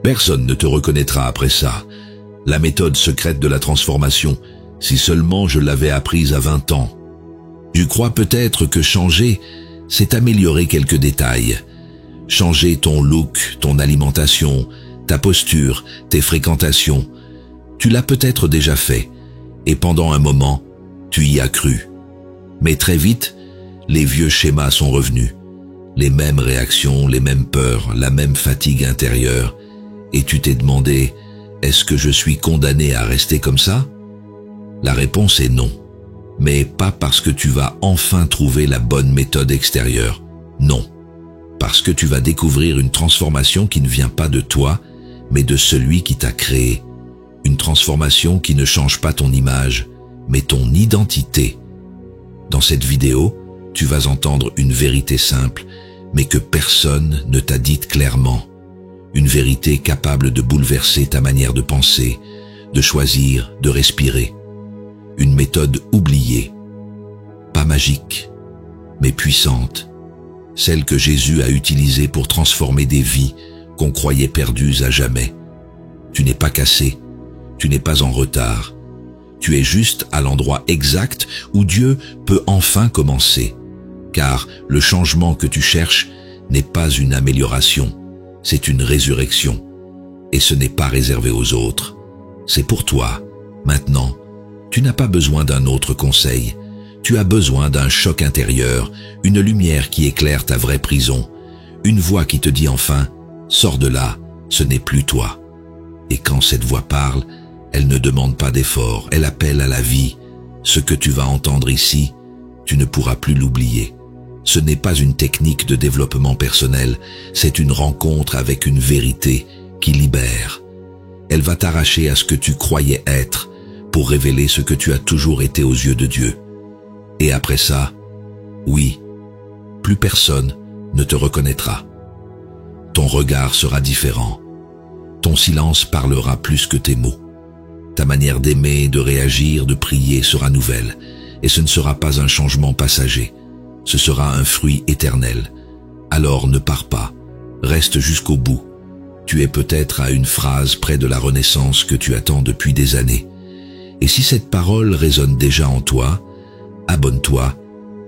Personne ne te reconnaîtra après ça. La méthode secrète de la transformation, si seulement je l'avais apprise à 20 ans. Tu crois peut-être que changer, c'est améliorer quelques détails. Changer ton look, ton alimentation, ta posture, tes fréquentations. Tu l'as peut-être déjà fait, et pendant un moment, tu y as cru. Mais très vite, les vieux schémas sont revenus. Les mêmes réactions, les mêmes peurs, la même fatigue intérieure. Et tu t'es demandé, est-ce que je suis condamné à rester comme ça? La réponse est non. Mais pas parce que tu vas enfin trouver la bonne méthode extérieure. Non. Parce que tu vas découvrir une transformation qui ne vient pas de toi, mais de celui qui t'a créé. Une transformation qui ne change pas ton image, mais ton identité. Dans cette vidéo, tu vas entendre une vérité simple, mais que personne ne t'a dite clairement. Une vérité capable de bouleverser ta manière de penser, de choisir, de respirer. Une méthode oubliée, pas magique, mais puissante. Celle que Jésus a utilisée pour transformer des vies qu'on croyait perdues à jamais. Tu n'es pas cassé, tu n'es pas en retard. Tu es juste à l'endroit exact où Dieu peut enfin commencer. Car le changement que tu cherches n'est pas une amélioration, c'est une résurrection. Et ce n'est pas réservé aux autres. C'est pour toi, maintenant. Tu n'as pas besoin d'un autre conseil. Tu as besoin d'un choc intérieur, une lumière qui éclaire ta vraie prison, une voix qui te dit enfin « Sors de là, ce n'est plus toi ». Et quand cette voix parle, elle ne demande pas d'effort, elle appelle à la vie. Ce que tu vas entendre ici, tu ne pourras plus l'oublier. Ce n'est pas une technique de développement personnel, c'est une rencontre avec une vérité qui libère. Elle va t'arracher à ce que tu croyais être pour révéler ce que tu as toujours été aux yeux de Dieu. Et après ça, oui, plus personne ne te reconnaîtra. Ton regard sera différent. Ton silence parlera plus que tes mots. Ta manière d'aimer, de réagir, de prier sera nouvelle. Et ce ne sera pas un changement passager. Ce sera un fruit éternel. Alors ne pars pas. Reste jusqu'au bout. Tu es peut-être à une phrase près de la renaissance que tu attends depuis des années. Et si cette parole résonne déjà en toi, abonne-toi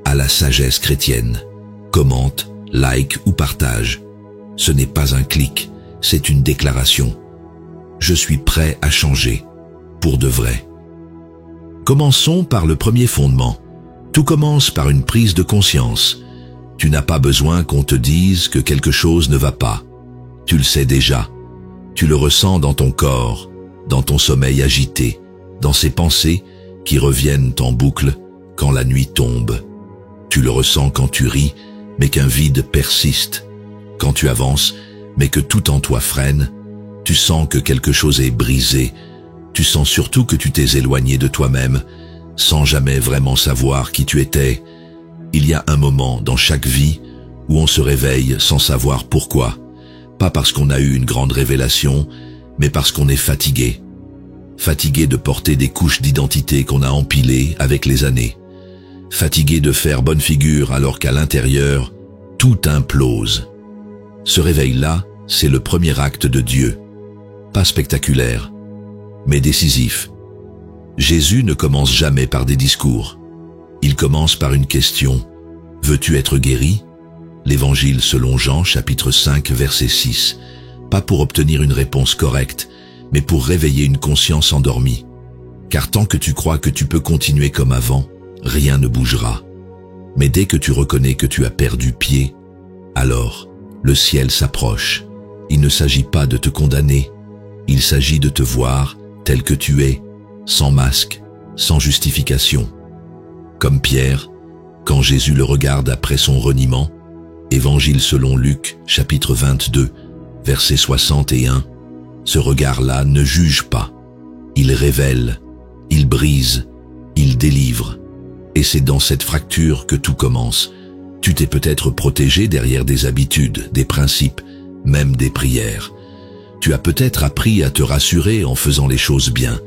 à la sagesse chrétienne. Commente, like ou partage. Ce n'est pas un clic, c'est une déclaration. Je suis prêt à changer, pour de vrai. Commençons par le premier fondement. Tout commence par une prise de conscience. Tu n'as pas besoin qu'on te dise que quelque chose ne va pas. Tu le sais déjà. Tu le ressens dans ton corps, dans ton sommeil agité, dans ces pensées qui reviennent en boucle quand la nuit tombe. Tu le ressens quand tu ris, mais qu'un vide persiste. Quand tu avances, mais que tout en toi freine. Tu sens que quelque chose est brisé. Tu sens surtout que tu t'es éloigné de toi-même, sans jamais vraiment savoir qui tu étais. Il y a un moment dans chaque vie où on se réveille sans savoir pourquoi. Pas parce qu'on a eu une grande révélation, mais parce qu'on est fatigué. Fatigué de porter des couches d'identité qu'on a empilées avec les années. Fatigué de faire bonne figure alors qu'à l'intérieur, tout implose. Ce réveil-là, c'est le premier acte de Dieu. Pas spectaculaire, mais décisif. Jésus ne commence jamais par des discours. Il commence par une question. Veux-tu être guéri? L'Évangile selon Jean, chapitre 5, verset 6. Pas pour obtenir une réponse correcte, mais pour réveiller une conscience endormie. Car tant que tu crois que tu peux continuer comme avant, rien ne bougera. Mais dès que tu reconnais que tu as perdu pied, alors le ciel s'approche. Il ne s'agit pas de te condamner, il s'agit de te voir tel que tu es, sans masque, sans justification. Comme Pierre, quand Jésus le regarde après son reniement, Évangile selon Luc, chapitre 22, verset 61, ce regard-là ne juge pas, il révèle, il brise, il délivre. Et c'est dans cette fracture que tout commence. Tu t'es peut-être protégé derrière des habitudes, des principes, même des prières. Tu as peut-être appris à te rassurer en faisant les choses bien,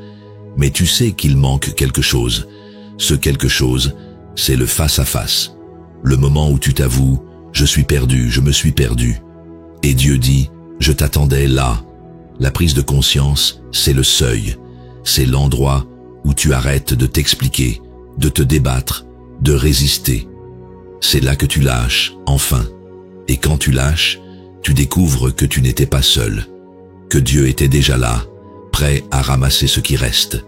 mais tu sais qu'il manque quelque chose. Ce quelque chose, c'est le face-à-face. Le moment où tu t'avoues « Je suis perdu, je me suis perdu ». Et Dieu dit « Je t'attendais là ». La prise de conscience, c'est le seuil. C'est l'endroit où tu arrêtes de t'expliquer, de te débattre, de résister. C'est là que tu lâches, enfin. Et quand tu lâches, tu découvres que tu n'étais pas seul, que Dieu était déjà là, prêt à ramasser ce qui reste.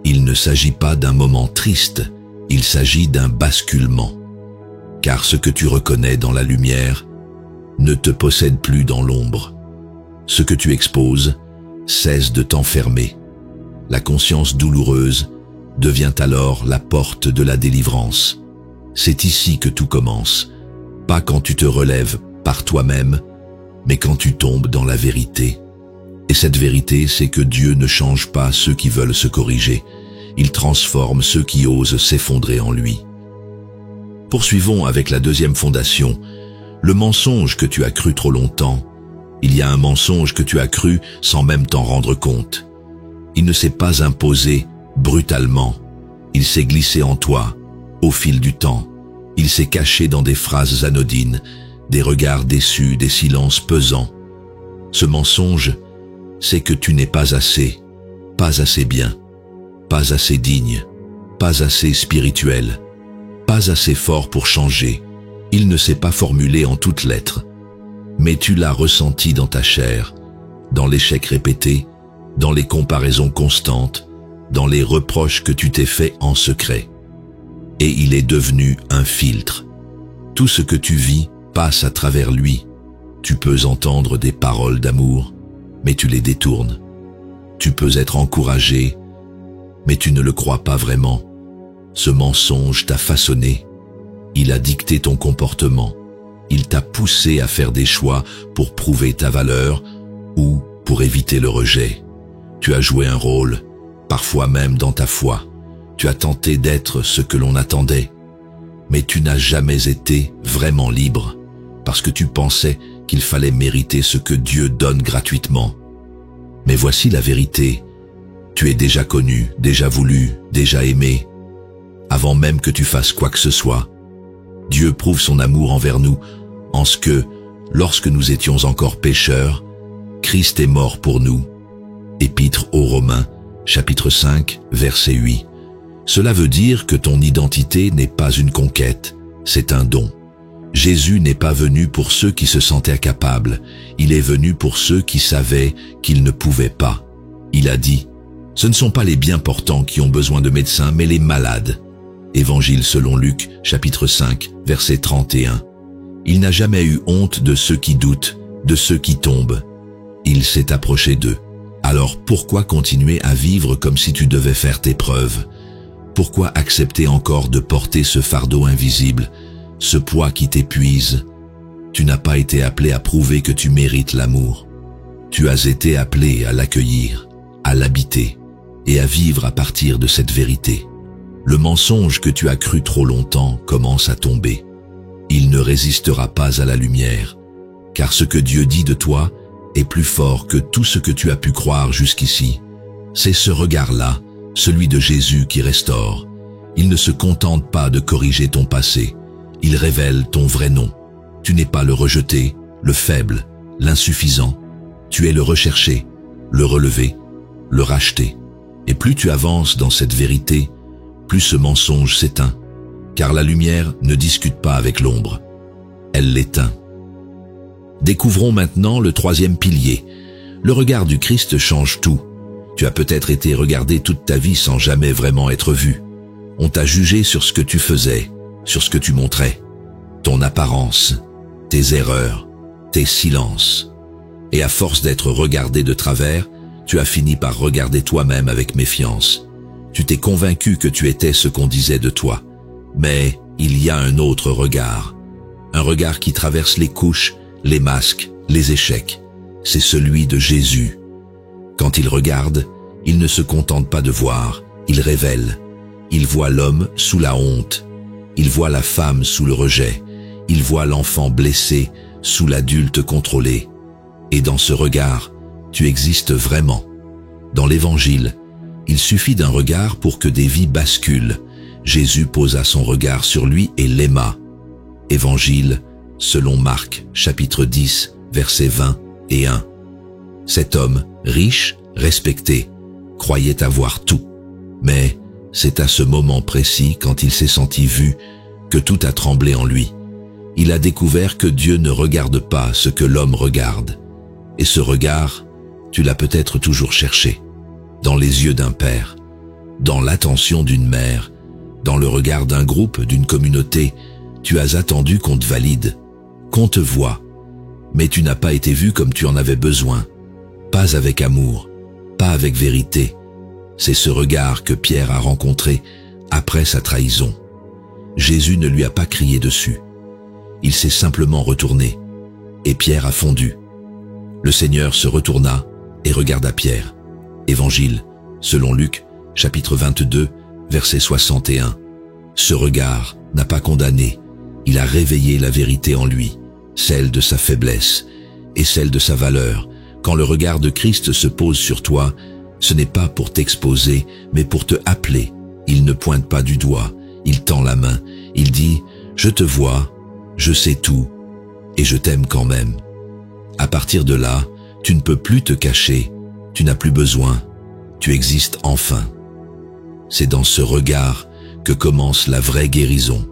Il ne s'agit pas d'un moment triste, il s'agit d'un basculement. Car ce que tu reconnais dans la lumière ne te possède plus dans l'ombre. Ce que tu exposes cesse de t'enfermer. La conscience douloureuse devient alors la porte de la délivrance. C'est ici que tout commence, pas quand tu te relèves par toi-même, mais quand tu tombes dans la vérité. Et cette vérité, c'est que Dieu ne change pas ceux qui veulent se corriger. Il transforme ceux qui osent s'effondrer en lui. Poursuivons avec la deuxième fondation, le mensonge que tu as cru trop longtemps. Il y a un mensonge que tu as cru sans même t'en rendre compte. Il ne s'est pas imposé brutalement. Il s'est glissé en toi au fil du temps. Il s'est caché dans des phrases anodines, des regards déçus, des silences pesants. Ce mensonge, c'est que tu n'es pas assez bien, pas assez digne, pas assez spirituel, pas assez fort pour changer. Il ne s'est pas formulé en toutes lettres, mais tu l'as ressenti dans ta chair, dans l'échec répété, dans les comparaisons constantes, dans les reproches que tu t'es fait en secret. Et il est devenu un filtre. Tout ce que tu vis passe à travers lui. Tu peux entendre des paroles d'amour, mais tu les détournes. Tu peux être encouragé, mais tu ne le crois pas vraiment. Ce mensonge t'a façonné. Il a dicté ton comportement. Il t'a poussé à faire des choix pour prouver ta valeur ou pour éviter le rejet. Tu as joué un rôle, parfois même dans ta foi. Tu as tenté d'être ce que l'on attendait, mais tu n'as jamais été vraiment libre, parce que tu pensais qu'il fallait mériter ce que Dieu donne gratuitement. Mais voici la vérité. Tu es déjà connu, déjà voulu, déjà aimé, avant même que tu fasses quoi que ce soit. Dieu prouve son amour envers nous en ce que, lorsque nous étions encore pécheurs, Christ est mort pour nous. Épître aux Romains, chapitre 5, verset 8. Cela veut dire que ton identité n'est pas une conquête, c'est un don. Jésus n'est pas venu pour ceux qui se sentaient incapables, il est venu pour ceux qui savaient qu'ils ne pouvaient pas. Il a dit, « Ce ne sont pas les bien portants qui ont besoin de médecins, mais les malades. » Évangile selon Luc, chapitre 5, verset 31. Il n'a jamais eu honte de ceux qui doutent, de ceux qui tombent. Il s'est approché d'eux. Alors pourquoi continuer à vivre comme si tu devais faire tes preuves? Pourquoi accepter encore de porter ce fardeau invisible, ce poids qui t'épuise? Tu n'as pas été appelé à prouver que tu mérites l'amour. Tu as été appelé à l'accueillir, à l'habiter et à vivre à partir de cette vérité. Le mensonge que tu as cru trop longtemps commence à tomber. Il ne résistera pas à la lumière, car ce que Dieu dit de toi est plus fort que tout ce que tu as pu croire jusqu'ici. C'est ce regard-là, celui de Jésus, qui restaure. Il ne se contente pas de corriger ton passé, il révèle ton vrai nom. Tu n'es pas le rejeté, le faible, l'insuffisant. Tu es le recherché, le relevé, le racheté. Et plus tu avances dans cette vérité, plus ce mensonge s'éteint, car la lumière ne discute pas avec l'ombre, elle l'éteint. Découvrons maintenant le troisième pilier. Le regard du Christ change tout. Tu as peut-être été regardé toute ta vie sans jamais vraiment être vu. On t'a jugé sur ce que tu faisais, sur ce que tu montrais, ton apparence, tes erreurs, tes silences. Et à force d'être regardé de travers, tu as fini par regarder toi-même avec méfiance. Tu t'es convaincu que tu étais ce qu'on disait de toi. Mais il y a un autre regard. Un regard qui traverse les couches, les masques, les échecs. C'est celui de Jésus. Quand il regarde, il ne se contente pas de voir, il révèle. Il voit l'homme sous la honte. Il voit la femme sous le rejet. Il voit l'enfant blessé sous l'adulte contrôlé. Et dans ce regard, tu existes vraiment. Dans l'Évangile, il suffit d'un regard pour que des vies basculent. Jésus posa son regard sur lui et l'aima. Évangile selon Marc, chapitre 10, versets 20 et 1. Cet homme, riche, respecté, croyait avoir tout. Mais c'est à ce moment précis, quand il s'est senti vu, que tout a tremblé en lui. Il a découvert que Dieu ne regarde pas ce que l'homme regarde. Et ce regard, tu l'as peut-être toujours cherché. Dans les yeux d'un père, dans l'attention d'une mère, dans le regard d'un groupe, d'une communauté, tu as attendu qu'on te valide, qu'on te voie. Mais tu n'as pas été vu comme tu en avais besoin. Pas avec amour, pas avec vérité. C'est ce regard que Pierre a rencontré après sa trahison. Jésus ne lui a pas crié dessus. Il s'est simplement retourné, et Pierre a fondu. Le Seigneur se retourna et regarda Pierre. Évangile, selon Luc, chapitre 22, verset 61. Ce regard n'a pas condamné, il a réveillé la vérité en lui, celle de sa faiblesse et celle de sa valeur. Quand le regard de Christ se pose sur toi, ce n'est pas pour t'exposer, mais pour te appeler. Il ne pointe pas du doigt, il tend la main, il dit « Je te vois, je sais tout, et je t'aime quand même ». À partir de là, tu ne peux plus te cacher, tu n'as plus besoin, tu existes enfin. C'est dans ce regard que commence la vraie guérison.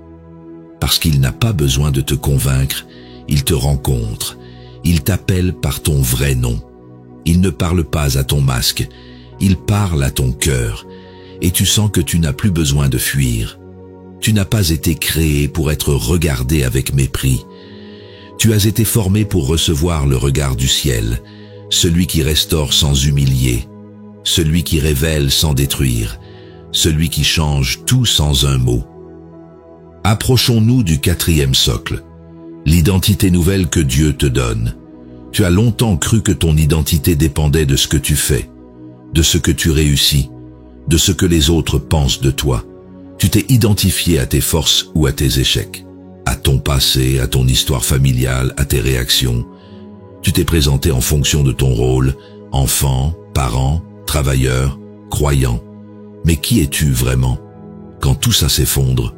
Parce qu'il n'a pas besoin de te convaincre, il te rencontre, il t'appelle par ton vrai nom. Il ne parle pas à ton masque, il parle à ton cœur, et tu sens que tu n'as plus besoin de fuir. Tu n'as pas été créé pour être regardé avec mépris. Tu as été formé pour recevoir le regard du ciel, celui qui restaure sans humilier, celui qui révèle sans détruire, celui qui change tout sans un mot. Approchons-nous du 4e socle, l'identité nouvelle que Dieu te donne. Tu as longtemps cru que ton identité dépendait de ce que tu fais, de ce que tu réussis, de ce que les autres pensent de toi. Tu t'es identifié à tes forces ou à tes échecs, à ton passé, à ton histoire familiale, à tes réactions. Tu t'es présenté en fonction de ton rôle, enfant, parent, travailleur, croyant. Mais qui es-tu vraiment quand tout ça s'effondre?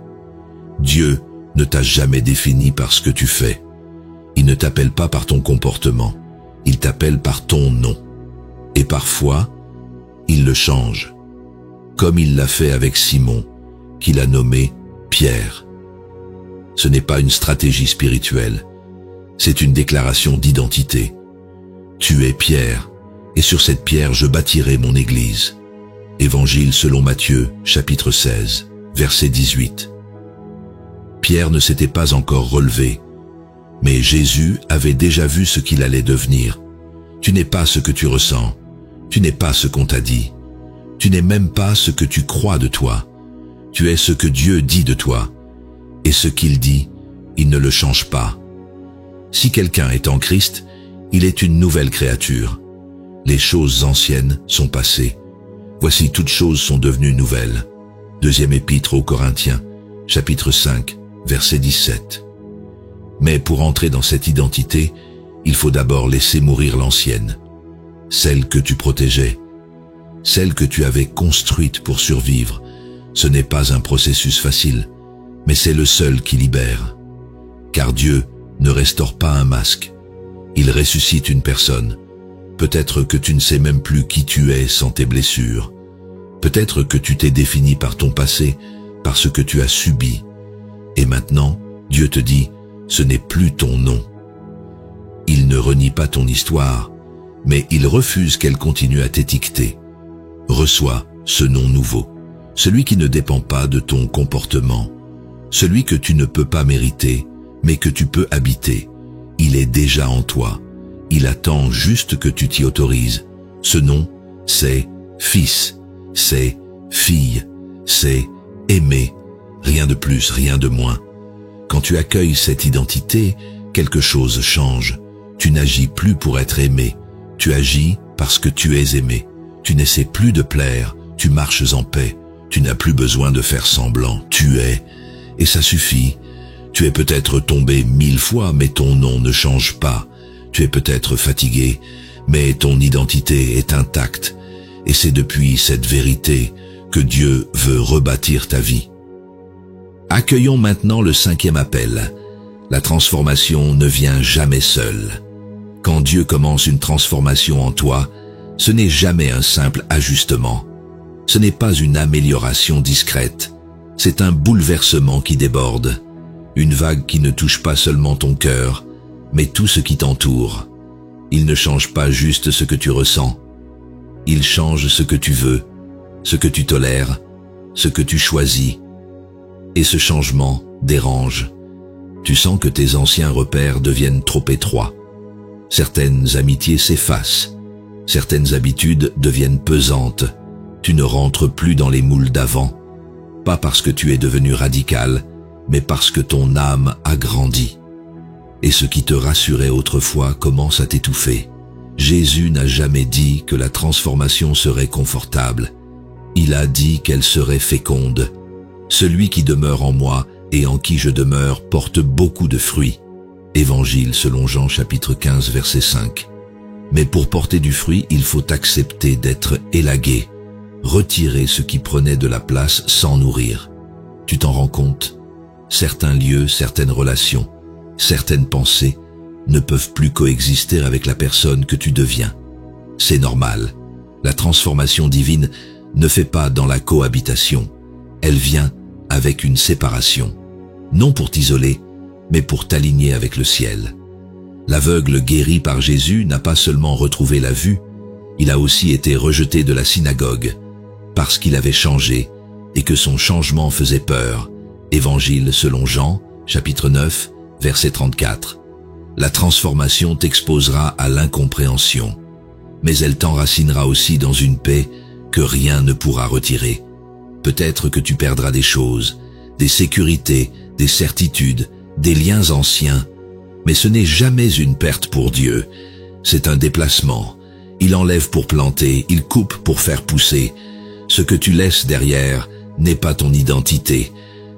Dieu ne t'a jamais défini par ce que tu fais. Il ne t'appelle pas par ton comportement, il t'appelle par ton nom. Et parfois, il le change, comme il l'a fait avec Simon, qu'il a nommé Pierre. Ce n'est pas une stratégie spirituelle, c'est une déclaration d'identité. Tu es Pierre, et sur cette pierre je bâtirai mon église. Évangile selon Matthieu, chapitre 16, verset 18. Pierre ne s'était pas encore relevé, mais Jésus avait déjà vu ce qu'il allait devenir. Tu n'es pas ce que tu ressens, tu n'es pas ce qu'on t'a dit, tu n'es même pas ce que tu crois de toi. Tu es ce que Dieu dit de toi, et ce qu'il dit, il ne le change pas. Si quelqu'un est en Christ, il est une nouvelle créature. Les choses anciennes sont passées. Voici toutes choses sont devenues nouvelles. Deuxième épître aux Corinthiens, chapitre 5, verset 17. Mais pour entrer dans cette identité, il faut d'abord laisser mourir l'ancienne, celle que tu protégeais, celle que tu avais construite pour survivre. Ce n'est pas un processus facile, mais c'est le seul qui libère. Car Dieu ne restaure pas un masque, il ressuscite une personne. Peut-être que tu ne sais même plus qui tu es sans tes blessures. Peut-être que tu t'es défini par ton passé, par ce que tu as subi. Et maintenant, Dieu te dit, ce n'est plus ton nom. Il ne renie pas ton histoire, mais il refuse qu'elle continue à t'étiqueter. Reçois ce nom nouveau, celui qui ne dépend pas de ton comportement, celui que tu ne peux pas mériter, mais que tu peux habiter. Il est déjà en toi. Il attend juste que tu t'y autorises. Ce nom, c'est fils, c'est fille, c'est aimer. Rien de plus, rien de moins. Quand tu accueilles cette identité, quelque chose change. Tu n'agis plus pour être aimé. Tu agis parce que tu es aimé. Tu n'essaies plus de plaire. Tu marches en paix. Tu n'as plus besoin de faire semblant. Tu es. Et ça suffit. Tu es peut-être tombé 1000 fois, mais ton nom ne change pas. Tu es peut-être fatigué, mais ton identité est intacte. Et c'est depuis cette vérité que Dieu veut rebâtir ta vie. Accueillons maintenant le 5e appel. La transformation ne vient jamais seule. Quand Dieu commence une transformation en toi, ce n'est jamais un simple ajustement. Ce n'est pas une amélioration discrète. C'est un bouleversement qui déborde. Une vague qui ne touche pas seulement ton cœur, mais tout ce qui t'entoure. Il ne change pas juste ce que tu ressens. Il change ce que tu veux, ce que tu tolères, ce que tu choisis. Et ce changement dérange. Tu sens que tes anciens repères deviennent trop étroits. Certaines amitiés s'effacent. Certaines habitudes deviennent pesantes. Tu ne rentres plus dans les moules d'avant. Pas parce que tu es devenu radical, mais parce que ton âme a grandi. Et ce qui te rassurait autrefois commence à t'étouffer. Jésus n'a jamais dit que la transformation serait confortable. Il a dit qu'elle serait féconde. Celui qui demeure en moi et en qui je demeure porte beaucoup de fruits. Évangile selon Jean chapitre 15 verset 5. Mais pour porter du fruit, il faut accepter d'être élagué, retirer ce qui prenait de la place sans nourrir. Tu t'en rends compte? Certains lieux, certaines relations, certaines pensées ne peuvent plus coexister avec la personne que tu deviens. C'est normal. La transformation divine ne fait pas dans la cohabitation. Elle vient avec une séparation. Non pour t'isoler, mais pour t'aligner avec le ciel. L'aveugle guéri par Jésus n'a pas seulement retrouvé la vue, il a aussi été rejeté de la synagogue, parce qu'il avait changé et que son changement faisait peur. Évangile selon Jean, chapitre 9, verset 34. La transformation t'exposera à l'incompréhension, mais elle t'enracinera aussi dans une paix que rien ne pourra retirer. Peut-être que tu perdras des choses, des sécurités, des certitudes, des liens anciens, mais ce n'est jamais une perte pour Dieu. C'est un déplacement. Il enlève pour planter, il coupe pour faire pousser. Ce que tu laisses derrière n'est pas ton identité,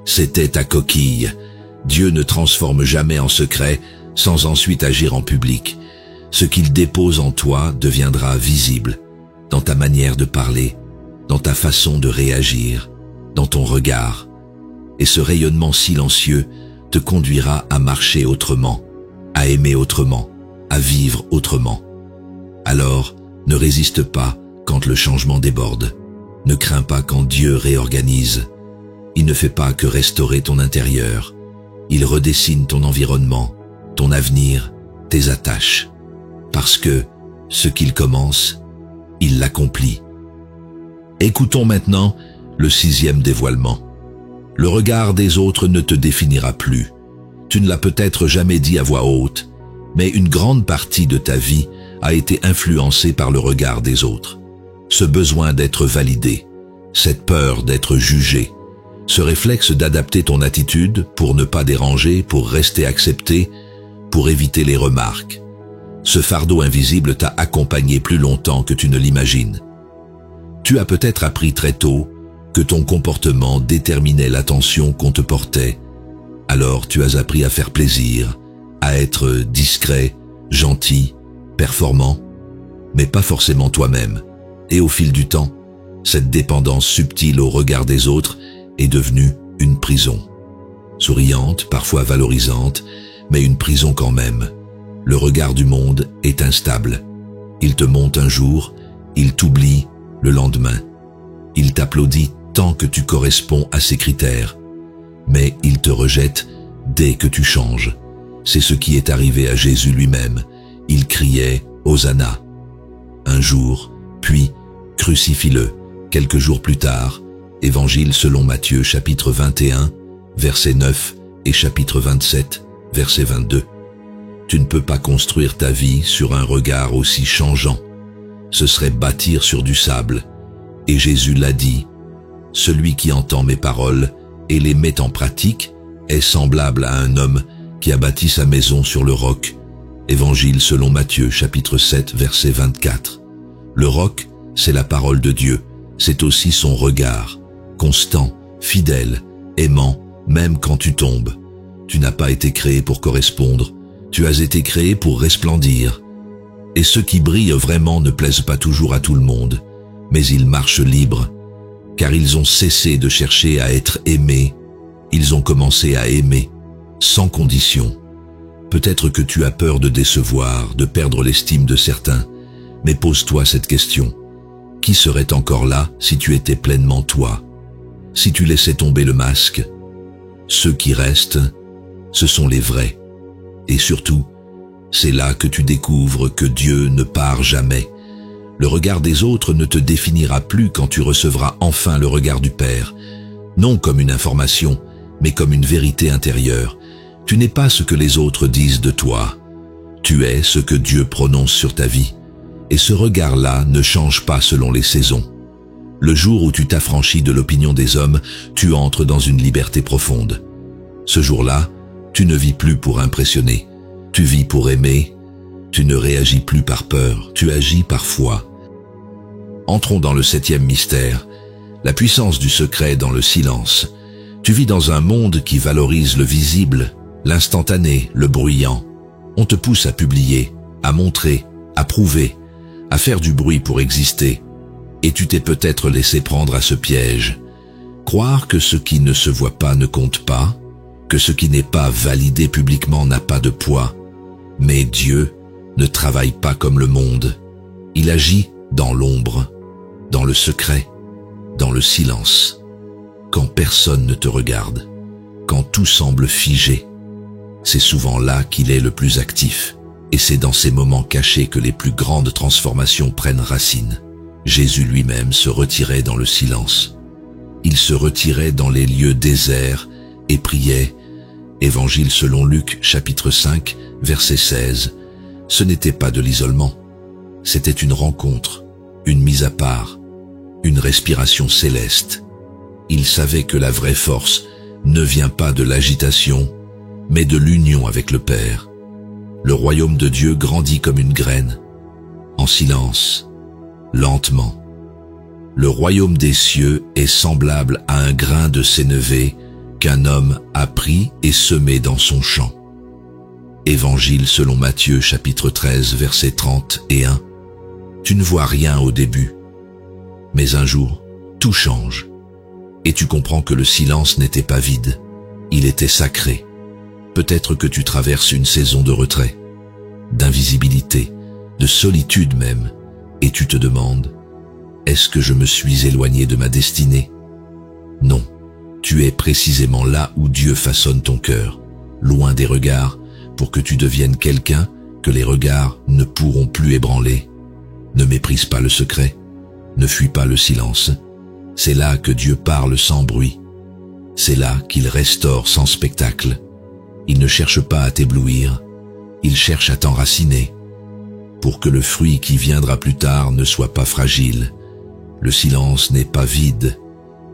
c'était ta coquille. Dieu ne transforme jamais en secret sans ensuite agir en public. Ce qu'il dépose en toi deviendra visible, dans ta manière de parler, dans ta façon de réagir, dans ton regard. Et ce rayonnement silencieux te conduira à marcher autrement, à aimer autrement, à vivre autrement. Alors, ne résiste pas quand le changement déborde. Ne crains pas quand Dieu réorganise. Il ne fait pas que restaurer ton intérieur. Il redessine ton environnement, ton avenir, tes attaches. Parce que ce qu'il commence, il l'accomplit. Écoutons maintenant le 6e dévoilement. Le regard des autres ne te définira plus. Tu ne l'as peut-être jamais dit à voix haute, mais une grande partie de ta vie a été influencée par le regard des autres. Ce besoin d'être validé, cette peur d'être jugé, ce réflexe d'adapter ton attitude pour ne pas déranger, pour rester accepté, pour éviter les remarques. Ce fardeau invisible t'a accompagné plus longtemps que tu ne l'imagines. Tu as peut-être appris très tôt que ton comportement déterminait l'attention qu'on te portait. Alors tu as appris à faire plaisir, à être discret, gentil, performant, mais pas forcément toi-même. Et au fil du temps, cette dépendance subtile au regard des autres est devenue une prison. Souriante, parfois valorisante, mais une prison quand même. Le regard du monde est instable. Il te monte un jour, il t'oublie le lendemain. Il t'applaudit tant que tu corresponds à ses critères, mais il te rejette dès que tu changes. C'est ce qui est arrivé à Jésus lui-même. Il criait « Hosanna ». Un jour, puis « Crucifie-le ». Quelques jours plus tard, Évangile selon Matthieu chapitre 21, verset 9 et chapitre 27, verset 22. Tu ne peux pas construire ta vie sur un regard aussi changeant. Ce serait bâtir sur du sable. Et Jésus l'a dit, « Celui qui entend mes paroles et les met en pratique est semblable à un homme qui a bâti sa maison sur le roc. » Évangile selon Matthieu chapitre 7, verset 24. Le roc, c'est la parole de Dieu. C'est aussi son regard, constant, fidèle, aimant, même quand tu tombes. Tu n'as pas été créé pour correspondre, tu as été créé pour resplendir. Et ceux qui brillent vraiment ne plaisent pas toujours à tout le monde, mais ils marchent libres, car ils ont cessé de chercher à être aimés, ils ont commencé à aimer, sans condition. Peut-être que tu as peur de décevoir, de perdre l'estime de certains, mais pose-toi cette question. Qui serait encore là si tu étais pleinement toi? Si tu laissais tomber le masque? Ceux qui restent, ce sont les vrais. Et surtout, c'est là que tu découvres que Dieu ne part jamais. Le regard des autres ne te définira plus quand tu recevras enfin le regard du Père. Non comme une information, mais comme une vérité intérieure. Tu n'es pas ce que les autres disent de toi. Tu es ce que Dieu prononce sur ta vie. Et ce regard-là ne change pas selon les saisons. Le jour où tu t'affranchis de l'opinion des hommes, tu entres dans une liberté profonde. Ce jour-là, tu ne vis plus pour impressionner. Tu vis pour aimer. Tu ne réagis plus par peur, tu agis par foi. Entrons dans le 7e mystère, la puissance du secret dans le silence. Tu vis dans un monde qui valorise le visible, l'instantané, le bruyant. On te pousse à publier, à montrer, à prouver, à faire du bruit pour exister. Et tu t'es peut-être laissé prendre à ce piège. Croire que ce qui ne se voit pas ne compte pas, que ce qui n'est pas validé publiquement n'a pas de poids. Mais Dieu ne travaille pas comme le monde. Il agit dans l'ombre, dans le secret, dans le silence, quand personne ne te regarde, quand tout semble figé. C'est souvent là qu'il est le plus actif, et c'est dans ces moments cachés que les plus grandes transformations prennent racine. Jésus lui-même se retirait dans le silence. Il se retirait dans les lieux déserts et priait. Évangile selon Luc, chapitre 5, verset 16. Ce n'était pas de l'isolement, c'était une rencontre, une mise à part, une respiration céleste. Il savait que la vraie force ne vient pas de l'agitation, mais de l'union avec le Père. Le royaume de Dieu grandit comme une graine, en silence, lentement. Le royaume des cieux est semblable à un grain de sénévé qu'un homme a pris et semé dans son champ. Évangile selon Matthieu chapitre 13 versets 30 et 1. Tu ne vois rien au début, mais un jour, tout change. Et tu comprends que le silence n'était pas vide, il était sacré. Peut-être que tu traverses une saison de retrait, d'invisibilité, de solitude même, et tu te demandes, est-ce que je me suis éloigné de ma destinée? Non, tu es précisément là où Dieu façonne ton cœur, loin des regards, pour que tu deviennes quelqu'un que les regards ne pourront plus ébranler. Ne méprise pas le secret, ne fuis pas le silence. C'est là que Dieu parle sans bruit. C'est là qu'il restaure sans spectacle. Il ne cherche pas à t'éblouir, il cherche à t'enraciner, pour que le fruit qui viendra plus tard ne soit pas fragile. Le silence n'est pas vide,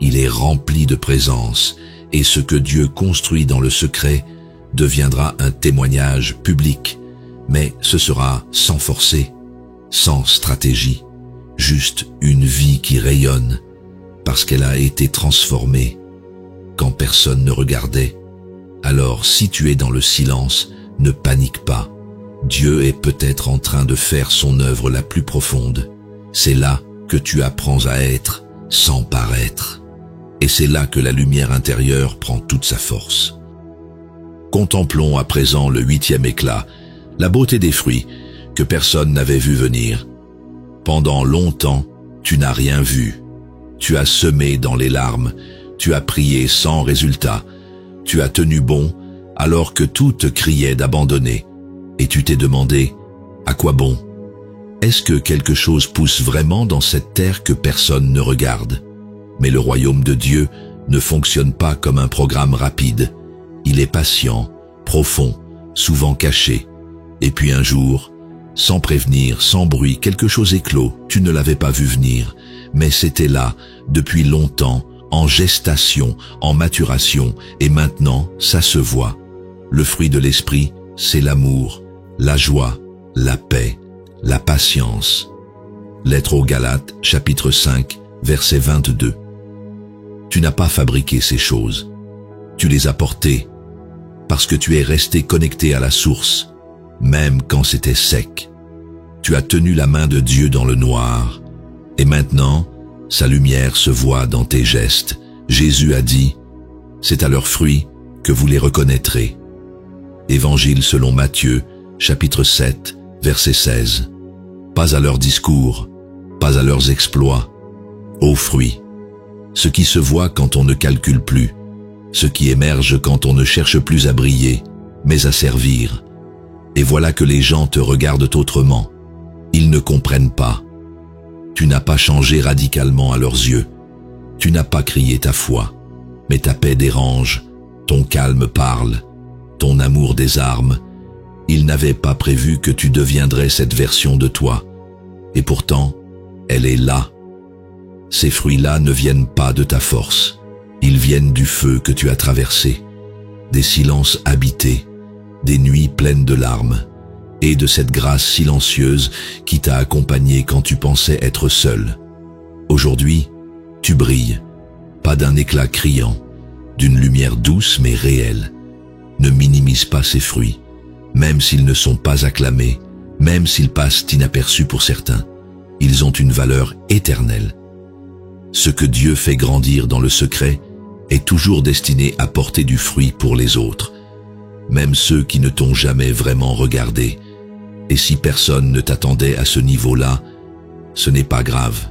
il est rempli de présence, et ce que Dieu construit dans le secret deviendra un témoignage public, mais ce sera sans forcer, sans stratégie, juste une vie qui rayonne, parce qu'elle a été transformée. Quand personne ne regardait, alors si tu es dans le silence, ne panique pas. Dieu est peut-être en train de faire son œuvre la plus profonde. C'est là que tu apprends à être sans paraître. Et c'est là que la lumière intérieure prend toute sa force. Contemplons à présent le 8e éclat, la beauté des fruits que personne n'avait vu venir. Pendant longtemps, tu n'as rien vu. Tu as semé dans les larmes, tu as prié sans résultat, tu as tenu bon alors que tout te criait d'abandonner. Et tu t'es demandé, à quoi bon? Est-ce que quelque chose pousse vraiment dans cette terre que personne ne regarde? Mais le royaume de Dieu ne fonctionne pas comme un programme rapide. Il est patient, profond, souvent caché. Et puis un jour, sans prévenir, sans bruit, quelque chose éclot. Tu ne l'avais pas vu venir, mais c'était là, depuis longtemps, en gestation, en maturation, et maintenant, ça se voit. Le fruit de l'esprit, c'est l'amour, la joie, la paix, la patience. Lettre aux Galates, chapitre 5, verset 22. Tu n'as pas fabriqué ces choses. Tu les as portées, parce que tu es resté connecté à la source, même quand c'était sec. Tu as tenu la main de Dieu dans le noir, et maintenant, sa lumière se voit dans tes gestes. Jésus a dit, c'est à leurs fruits que vous les reconnaîtrez. Évangile selon Matthieu, chapitre 7, verset 16. Pas à leurs discours, pas à leurs exploits, aux fruits. Ce qui se voit quand on ne calcule plus, ce qui émerge quand on ne cherche plus à briller, mais à servir. Et voilà que les gens te regardent autrement. Ils ne comprennent pas. Tu n'as pas changé radicalement à leurs yeux. Tu n'as pas crié ta foi, mais ta paix dérange, ton calme parle, ton amour désarme. Ils n'avaient pas prévu que tu deviendrais cette version de toi. Et pourtant, elle est là. Ces fruits-là ne viennent pas de ta force. Ils viennent du feu que tu as traversé, des silences habités, des nuits pleines de larmes, et de cette grâce silencieuse qui t'a accompagné quand tu pensais être seul. Aujourd'hui, tu brilles, pas d'un éclat criant, d'une lumière douce mais réelle. Ne minimise pas ces fruits, même s'ils ne sont pas acclamés, même s'ils passent inaperçus pour certains. Ils ont une valeur éternelle. Ce que Dieu fait grandir dans le secret est toujours destiné à porter du fruit pour les autres, même ceux qui ne t'ont jamais vraiment regardé. Et si personne ne t'attendait à ce niveau-là, ce n'est pas grave.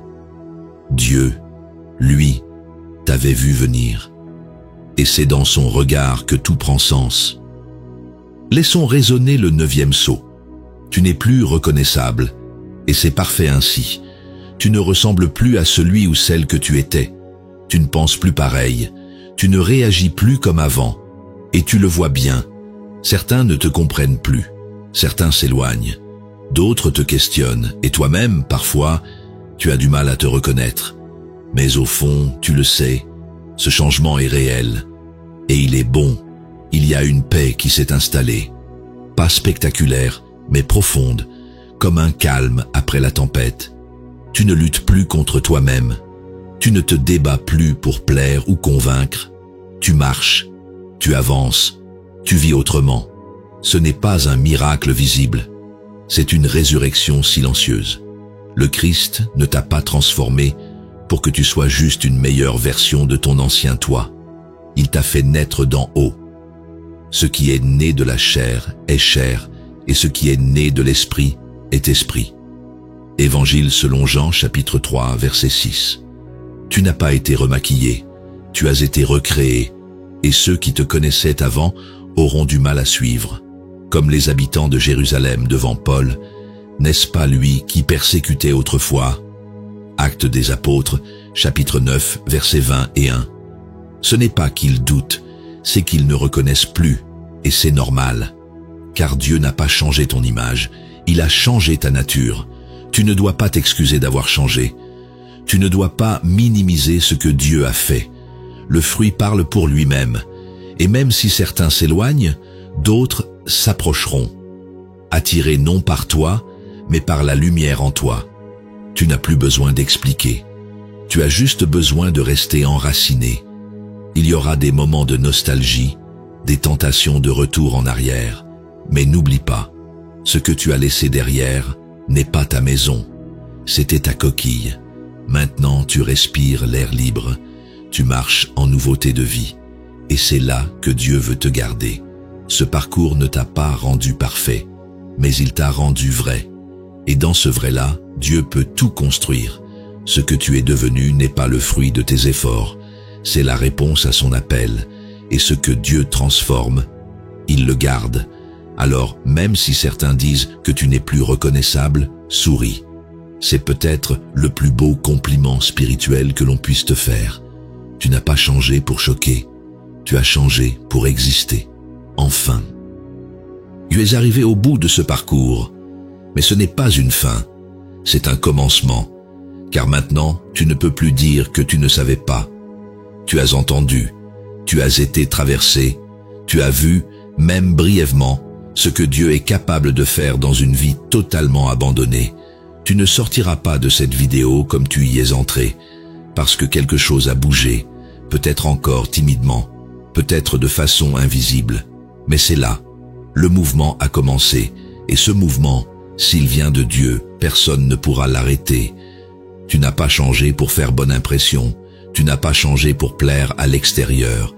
Dieu, lui, t'avait vu venir. Et c'est dans son regard que tout prend sens. Laissons résonner le 9e sceau. Tu n'es plus reconnaissable, et c'est parfait ainsi. Tu ne ressembles plus à celui ou celle que tu étais. Tu ne penses plus pareil. Tu ne réagis plus comme avant. Et tu le vois bien. Certains ne te comprennent plus. Certains s'éloignent. D'autres te questionnent. Et toi-même, parfois, tu as du mal à te reconnaître. Mais au fond, tu le sais, ce changement est réel. Et il est bon. Il y a une paix qui s'est installée. Pas spectaculaire, mais profonde, comme un calme après la tempête. Tu ne luttes plus contre toi-même. Tu ne te débats plus pour plaire ou convaincre. Tu marches, tu avances, tu vis autrement. Ce n'est pas un miracle visible. C'est une résurrection silencieuse. Le Christ ne t'a pas transformé pour que tu sois juste une meilleure version de ton ancien toi. Il t'a fait naître d'en haut. Ce qui est né de la chair est chair, et ce qui est né de l'esprit est esprit. Évangile selon Jean, chapitre 3, verset 6. Tu n'as pas été remaquillé, tu as été recréé, et ceux qui te connaissaient avant auront du mal à suivre. Comme les habitants de Jérusalem devant Paul, n'est-ce pas lui qui persécutait autrefois? Actes des apôtres, chapitre 9, versets 20 et 1. Ce n'est pas qu'ils doutent, c'est qu'ils ne reconnaissent plus, et c'est normal. Car Dieu n'a pas changé ton image, il a changé ta nature. Tu ne dois pas t'excuser d'avoir changé. Tu ne dois pas minimiser ce que Dieu a fait. Le fruit parle pour lui-même. Et même si certains s'éloignent, d'autres s'approcheront. Attirés non par toi, mais par la lumière en toi. Tu n'as plus besoin d'expliquer. Tu as juste besoin de rester enraciné. Il y aura des moments de nostalgie, des tentations de retour en arrière. Mais n'oublie pas, ce que tu as laissé derrière n'est pas ta maison, c'était ta coquille. Maintenant tu respires l'air libre, tu marches en nouveauté de vie, et c'est là que Dieu veut te garder. Ce parcours ne t'a pas rendu parfait, mais il t'a rendu vrai. Et dans ce vrai-là, Dieu peut tout construire. Ce que tu es devenu n'est pas le fruit de tes efforts, c'est la réponse à son appel, et ce que Dieu transforme, il le garde. Alors, même si certains disent que tu n'es plus reconnaissable, souris. C'est peut-être le plus beau compliment spirituel que l'on puisse te faire. Tu n'as pas changé pour choquer, tu as changé pour exister. Enfin. Tu es arrivé au bout de ce parcours, mais ce n'est pas une fin, c'est un commencement. Car maintenant, tu ne peux plus dire que tu ne savais pas. Tu as entendu, tu as été traversé, tu as vu, même brièvement, ce que Dieu est capable de faire dans une vie totalement abandonnée. Tu ne sortiras pas de cette vidéo comme tu y es entré, parce que quelque chose a bougé, peut-être encore timidement, peut-être de façon invisible. Mais c'est là, le mouvement a commencé, et ce mouvement, s'il vient de Dieu, personne ne pourra l'arrêter. Tu n'as pas changé pour faire bonne impression, tu n'as pas changé pour plaire à l'extérieur.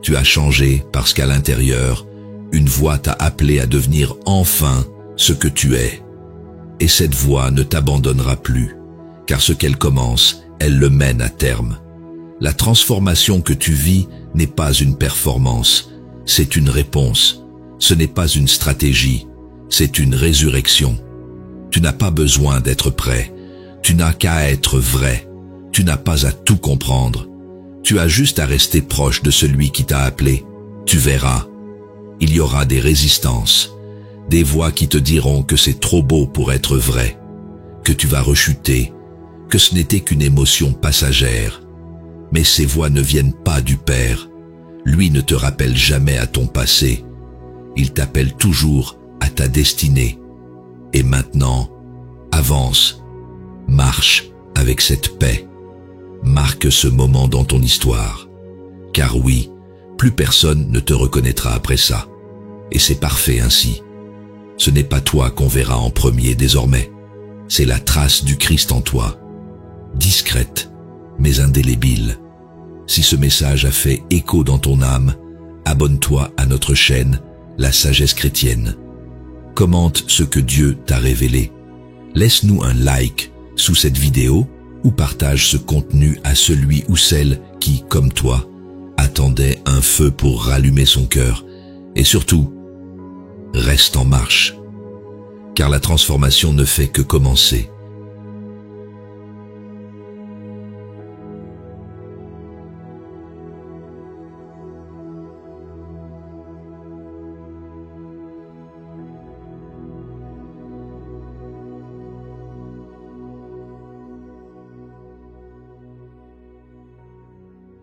Tu as changé parce qu'à l'intérieur, une voix t'a appelé à devenir enfin ce que tu es. Et cette voix ne t'abandonnera plus, car ce qu'elle commence, elle le mène à terme. La transformation que tu vis n'est pas une performance, c'est une réponse. Ce n'est pas une stratégie, c'est une résurrection. Tu n'as pas besoin d'être prêt, tu n'as qu'à être vrai, tu n'as pas à tout comprendre. Tu as juste à rester proche de celui qui t'a appelé. Tu verras, il y aura des résistances, des voix qui te diront que c'est trop beau pour être vrai, que tu vas rechuter, que ce n'était qu'une émotion passagère. Mais ces voix ne viennent pas du Père. Lui ne te rappelle jamais à ton passé. Il t'appelle toujours à ta destinée. Et maintenant, avance, marche avec cette paix. Marque ce moment dans ton histoire. Car oui, plus personne ne te reconnaîtra après ça. Et c'est parfait ainsi. Ce n'est pas toi qu'on verra en premier désormais. C'est la trace du Christ en toi. Discrète, mais indélébile. Si ce message a fait écho dans ton âme, abonne-toi à notre chaîne, La Sagesse Chrétienne. Commente ce que Dieu t'a révélé. Laisse-nous un like sous cette vidéo ou partage ce contenu à celui ou celle qui, comme toi, attendait un feu pour rallumer son cœur. Et surtout, reste en marche, car la transformation ne fait que commencer.